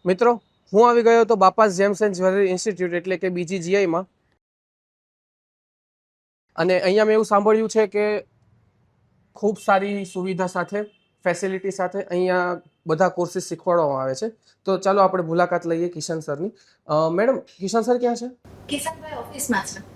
મિત્રો, હું આવી ગયો તો બાપાસ જેમ્સ એન્ડ જ્વેલરી ઇન્સ્ટિટ્યૂટ એટલે કે BGGI માં. અને અહીંયા મેં એવું સાંભળ્યું છે કે ખૂબ સારી સુવિધા સાથે, ફેસિલિટી સાથે અહીંયા બધા કોર્સીસ શીખવાડવામાં આવે છે. તો ચાલો આપણે મુલાકાત લઈએ કિશન સરની. મેડમ, કિશન સર ક્યાં છે? કિશનભાઈ ઓફિસમાં છે.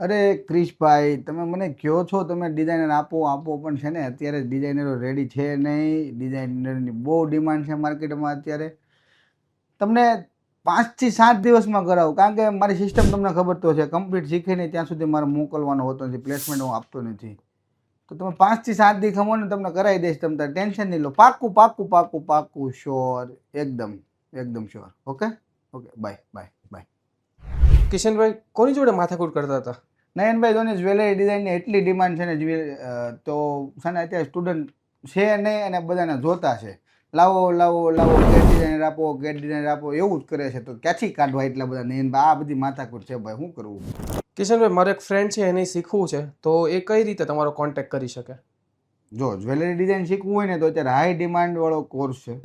અરે ક્રિશભાઈ, તમે મને કહો છો તમે ડિઝાઇનર આપો પણ છે ને અત્યારે ડિઝાઇનરો રેડી છે નહીં. ડિઝાઇનરની બહુ ડિમાન્ડ છે માર્કેટમાં અત્યારે. તમને 5 થી 7 દિવસમાં કરાવું, કારણ કે મારી સિસ્ટમ તમને ખબર તો છે, કમ્પ્લીટ શીખે નહીં ત્યાં સુધી મારે મોકલવાનો હોતો નથી, પ્લેસમેન્ટ હું આપતો નથી. તો તમે 5 થી 7 દી ખમો ને તમને કરાવી દઈશ. તમે ટેન્શન નહીં લો. પાક્કું પાક્કું પાક્કું પાક્કું શ્યોર, એકદમ એકદમ sure. Okay okay, bye bye bye. Kishanbhai કોની જોડે માથાકૂટ કરતા હતા? નયનભાઈ, ધોની જ્વેલરી ડિઝાઇનની એટલી ડિમાન્ડ છે ને, તો છે ને અત્યારે સ્ટુડન્ટ છે નહીં અને બધાને જોતા છે. લાવો લાવો લાવો, ગેટ ડિઝાઇનર આપો, ગેટ ડિઝાઇનર આપો, એવું જ કરે છે. તો ક્યાંથી કાઢવા એટલા બધા નયનભાઈ? આ બધી માથાકૂટ છે ભાઈ, શું કરવું? કિશનભાઈ, મારો એક ફ્રેન્ડ છે, એને શીખવું છે, તો એ કઈ રીતે તમારો કોન્ટેક્ટ કરી શકે? જો જ્વેલરી ડિઝાઇન શીખવું હોય ને તો અત્યારે હાઈ ડિમાન્ડવાળો કોર્સ છે.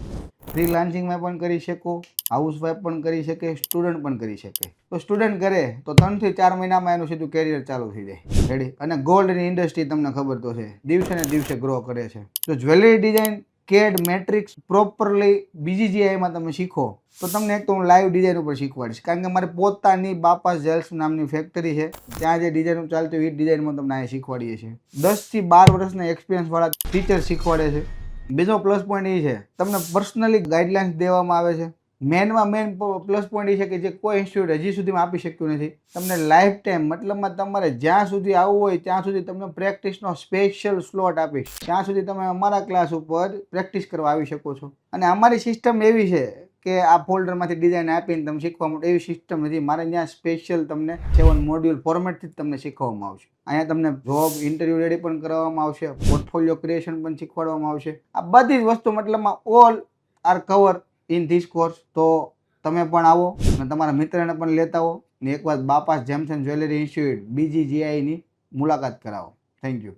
ફ્રીલાન્સિંગમાં પણ કરી શકો, હાઉસવાઈફ પણ કરી શકે, સ્ટુડન્ટ પણ કરી શકે. તો સ્ટુડન્ટ કરે તો 3 થી 4 મહિનામાં એનું સીધું કેરિયર ચાલુ થઈ જાય. રેડી? અને ગોલ્ડની ઇન્ડસ્ટ્રી તમને ખબર તો છે, દિવસે ને દિવસે ગ્રો કરે છે. તો જ્વેલરી ડિઝાઇન, કેડ, મેટ્રિક્સ પ્રોપરલી BGGIમાં તમે શીખો તો તમને એક તો હું લાઈવ ડિઝાઇન ઉપર શીખવાડીશ, કારણ કે મારી પોતાની બાપાસ જ્વેલ્સ નામની ફેક્ટરી છે. ત્યાં જે ડિઝાઇન ચાલતું હોય એ ડિઝાઇનમાં તમને અહીંયા શીખવાડીએ છીએ. 10 થી 12 વર્ષના એક્સપિરિયન્સવાળા ટીચર શીખવાડે છે. બીજો પ્લસ પોઈન્ટ એ છે, તમને પર્સનલી ગાઈડલાઇન્સ દેવામાં આવે છે. મેનમાં મેન પ્લસ પોઈન્ટ એ છે કે જે કોઈ ઇન્સ્ટિટ્યૂટ હજી સુધીમાં આપી શક્યું નથી. તમને લાઈફ ટાઈમ, મતલબમાં તમારે જ્યાં સુધી આવવું હોય ત્યાં સુધી તમને પ્રેક્ટિસનો સ્પેશિયલ સ્લોટ આપીશ. ત્યાં સુધી તમે અમારા ક્લાસ ઉપર પ્રેક્ટિસ કરવા આવી શકો છો. અને અમારી સિસ્ટમ એવી છે કે આ ફોલ્ડરમાંથી ડિઝાઇન આપીને તમે શીખવા માટે એવી સિસ્ટમ નથી. મારે ત્યાં સ્પેશિયલ તમને 7 મોડ્યુલ ફોર્મેટથી જ તમને શીખવવામાં આવશે. અહીંયા તમને જોબ ઇન્ટરવ્યૂ રેડી પણ કરવામાં આવશે, પોર્ટફોલિયો ક્રિએશન પણ શીખવાડવામાં આવશે. આ બધી જ વસ્તુ મતલબમાં all are cover in this course. તો તમે પણ આવો અને તમારા મિત્રને પણ લેતા આવો ને એકવાર બાપાસ જેમ્સ એન્ડ જ્વેલરી ઇન્સ્ટિટ્યૂટ BGGIની મુલાકાત કરાવો. Thank you.